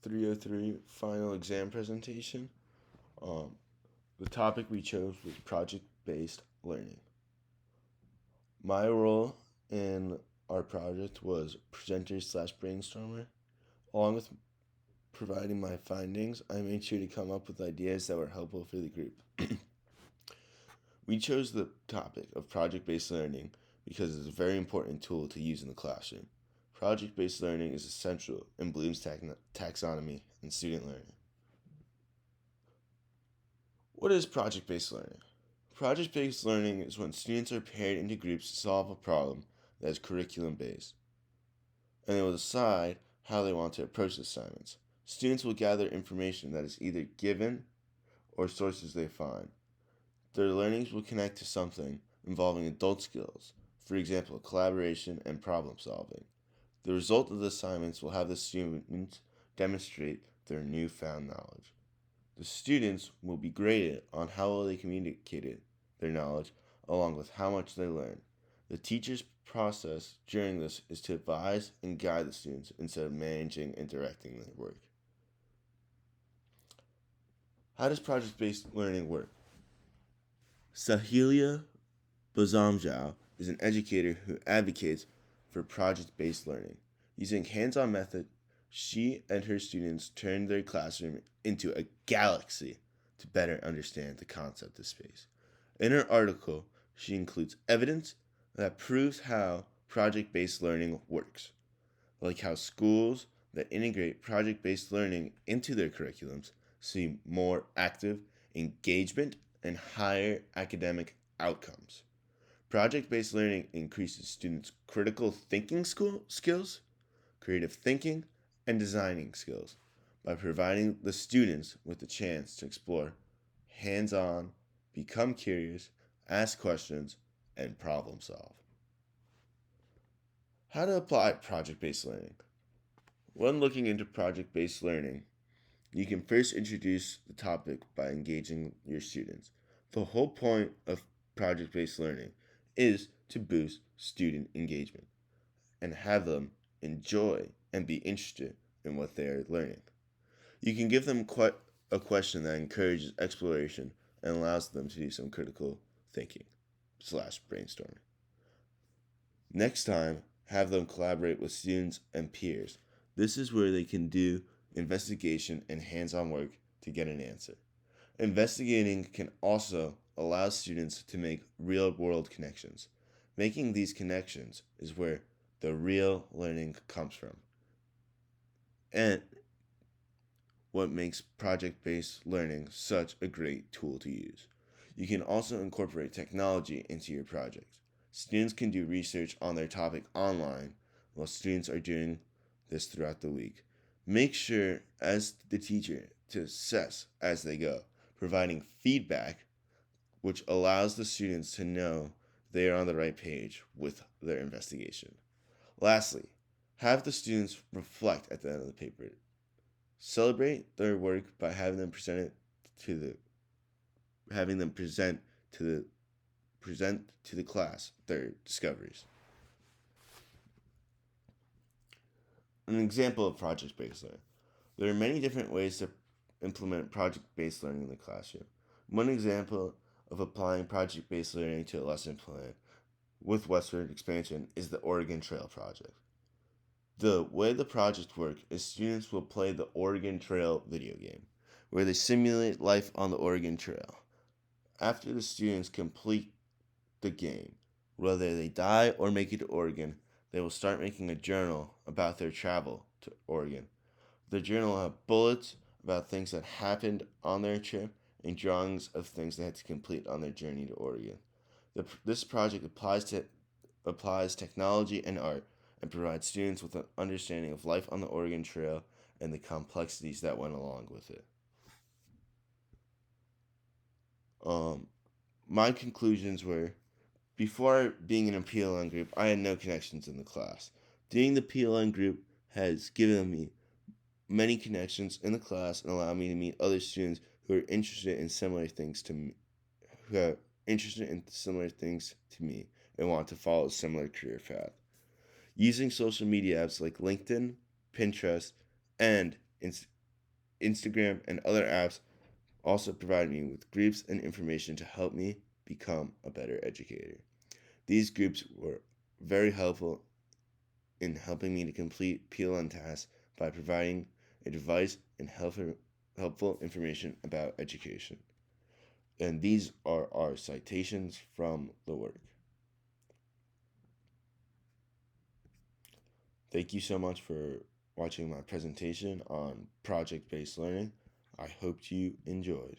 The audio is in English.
303 final exam presentation. Um, the topic we chose was project-based learning. My role in our project was presenter slash brainstormer. Along with providing my findings, I made sure to come up with ideas that were helpful for the group. We chose the topic of project-based learning because it's a very important tool to use in the classroom. Project-based learning is essential in Bloom's taxonomy and student learning. What is project-based learning? Project-based learning is when students are paired into groups to solve a problem that is curriculum-based, and they will decide how they want to approach the assignments. Students will gather information that is either given or sources they find. Their learnings will connect to something involving adult skills, for example, collaboration and problem solving. The result of the assignments will have the students demonstrate their newfound knowledge. The students will be graded on how well they communicated their knowledge along with how much they learned. The teacher's process during this is to advise and guide the students instead of managing and directing their work. How does project-based learning work? Sahilia Bazamjau is an educator who advocates for project-based learning. Using hands-on method, she and her students turn their classroom into a galaxy to better understand the concept of space. In her article, she includes evidence that proves how project-based learning works, like how schools that integrate project-based learning into their curriculums see more active engagement and higher academic outcomes. Project-based learning increases students' critical thinking skills, creative thinking, and designing skills by providing the students with the chance to explore hands-on, become curious, ask questions, and problem solve. How to apply project-based learning? When looking into project-based learning, you can first introduce the topic by engaging your students. The whole point of project-based learning is to boost student engagement and have them enjoy and be interested in what they are learning. You can give them a question that encourages exploration and allows them to do some critical thinking slash brainstorming. Next time, have them collaborate with students and peers. This is where they can do investigation and hands-on work to get an answer. Investigating can also allow students to make real-world connections. Making these connections is where the real learning comes from, and what makes project-based learning such a great tool to use. You can also incorporate technology into your project. Students can do research on their topic online while students are doing this throughout the week. Make sure, as the teacher, to assess as they go, providing feedback which allows the students to know they are on the right page with their investigation. Lastly, have the students reflect at the end of the paper. Celebrate their work by having them present to the class their discoveries. An example of project-based learning. There are many different ways to implement project-based learning in the classroom. One example of applying project-based learning to a lesson plan with westward expansion is the Oregon Trail project. The way the project works is students will play the Oregon Trail video game, where they simulate life on the Oregon Trail. After the students complete the game, whether they die or make it to Oregon, they will start making a journal about their travel to Oregon. The journal will have bullets about things that happened on their trip and drawings of things they had to complete on their journey to Oregon. This project applies technology and art and provides students with an understanding of life on the Oregon Trail and the complexities that went along with it. My conclusions were, before being in a PLN group, I had no connections in the class. Doing the PLN group has given me many connections in the class and allowed me to meet other students who are interested in similar things to me, and want to follow a similar career path. Using social media apps like LinkedIn, Pinterest, and Instagram, and other apps also provide me with groups and information to help me become a better educator. These groups were very helpful in helping me to complete PLN tasks by providing advice and helpful information about education. And these are our citations from the work. Thank you so much for watching my presentation on project-based learning. I hope you enjoyed.